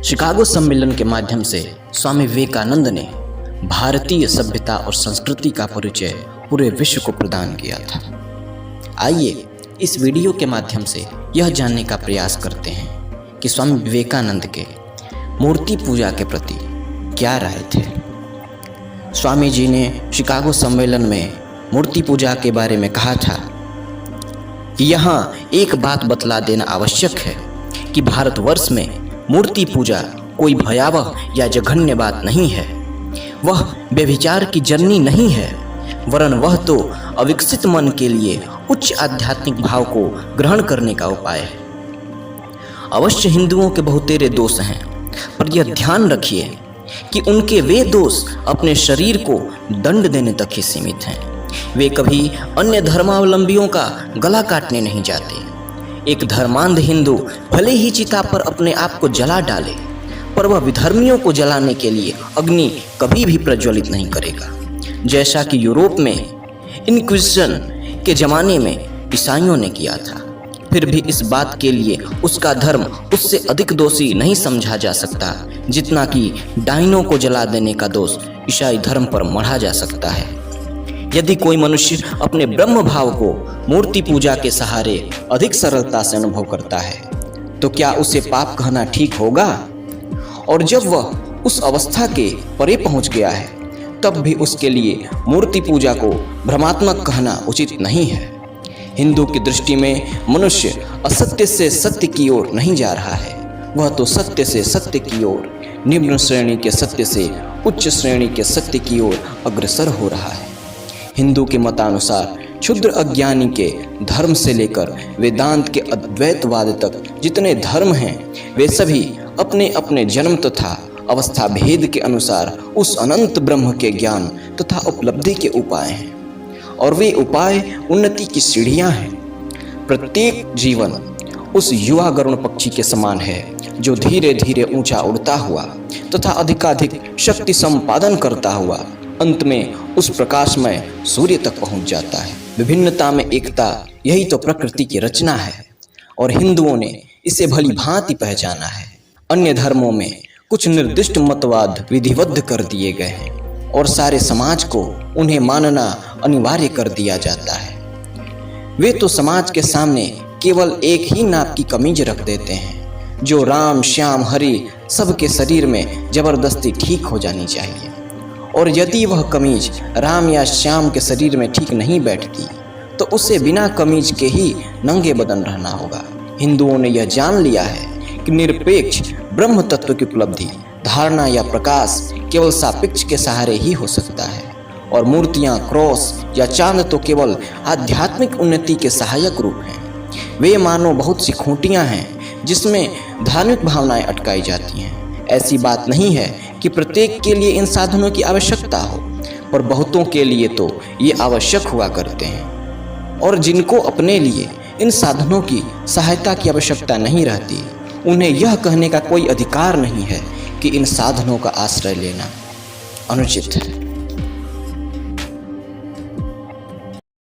Chicago सम्मेलन के माध्यम से स्वामी विवेकानंद ने भारतीय सभ्यता और संस्कृति का परिचय पूरे विश्व को प्रदान किया था। आइए इस वीडियो के माध्यम से यह जानने का प्रयास करते हैं कि स्वामी विवेकानंद के मूर्ति पूजा के प्रति क्या राय थे। स्वामी जी ने शिकागो सम्मेलन में मूर्ति पूजा के बारे में कहा था कि यहाँ एक बात बतला देना आवश्यक है कि भारतवर्ष में मूर्ति पूजा कोई भयावह या जघन्य बात नहीं है। वह व्यभिचार की जर्नी नहीं है, वरन वह तो अविकसित मन के लिए उच्च आध्यात्मिक भाव को ग्रहण करने का उपाय है। अवश्य हिंदुओं के बहुतेरे दोष हैं, पर यह ध्यान रखिए कि उनके वे दोष अपने शरीर को दंड देने तक ही सीमित हैं। वे कभी अन्य धर्मावलंबियों का गला काटने नहीं जाते। एक धर्मांध हिंदू भले ही चिता पर अपने आप को जला डाले, पर वह विधर्मियों को जलाने के लिए अग्नि कभी भी प्रज्वलित नहीं करेगा, जैसा कि यूरोप में इनक्विजिशन के ज़माने में ईसाइयों ने किया था। फिर भी इस बात के लिए उसका धर्म उससे अधिक दोषी नहीं समझा जा सकता जितना कि डाइनों को जला देने का दोष ईसाई धर्म पर मढ़ा जा सकता है। यदि कोई मनुष्य अपने ब्रह्म भाव को मूर्ति पूजा के सहारे अधिक सरलता से अनुभव करता है तो क्या उसे पाप कहना ठीक होगा? और जब वह उस अवस्था के परे पहुंच गया है तब भी उसके लिए मूर्ति पूजा को भ्रमात्मक कहना उचित नहीं है। हिंदू की दृष्टि में मनुष्य असत्य से सत्य की ओर नहीं जा रहा है, वह तो सत्य से सत्य की ओर, निम्न श्रेणी के सत्य से उच्च श्रेणी के सत्य की ओर अग्रसर हो रहा है। हिंदू के मतानुसार क्षुद्र अज्ञानी के धर्म से लेकर वेदांत के अद्वैतवाद तक जितने धर्म हैं वे सभी अपने अपने जन्म तथा अवस्था भेद के अनुसार उस अनंत ब्रह्म के ज्ञान तथा उपलब्धि के उपाय हैं, और वे उपाय उन्नति की सीढ़ियां हैं। प्रत्येक जीवन उस युवा गरुण पक्षी के समान है जो धीरे धीरे ऊंचा उड़ता हुआ तथा अधिकाधिक शक्ति संपादन करता हुआ अंत में उस प्रकाशमय सूर्य तक पहुंच जाता है। विभिन्नता में एकता, यही तो प्रकृति की रचना है और हिंदुओं ने इसे भली भांति पहचाना है। अन्य धर्मों में कुछ निर्दिष्ट मतवाद विधिबद्ध कर दिए गए हैं और सारे समाज को उन्हें मानना अनिवार्य कर दिया जाता है। वे तो समाज के सामने केवल एक ही नाप की कमीज रख देते हैं जो राम श्याम हरि सबके शरीर में जबरदस्ती ठीक हो जानी चाहिए, और यदि वह कमीज राम या श्याम के शरीर में ठीक नहीं बैठती तो उसे बिना कमीज के ही नंगे बदन रहना होगा। हिंदुओं ने यह जान लिया है कि निरपेक्ष ब्रह्म तत्व की उपलब्धि धारणा या प्रकाश केवल सापेक्ष के सहारे ही हो सकता है, और मूर्तियां, क्रॉस या चांद तो केवल आध्यात्मिक उन्नति के सहायक रूप हैं। वे मानो बहुत सी खूंटियां हैं जिसमें धार्मिक भावनाएं अटकाई जाती हैं। ऐसी बात नहीं है कि प्रत्येक के लिए इन साधनों की आवश्यकता हो, पर बहुतों के लिए तो ये आवश्यक हुआ करते हैं, और जिनको अपने लिए इन साधनों की सहायता की आवश्यकता नहीं रहती उन्हें यह कहने का कोई अधिकार नहीं है कि इन साधनों का आश्रय लेना अनुचित है।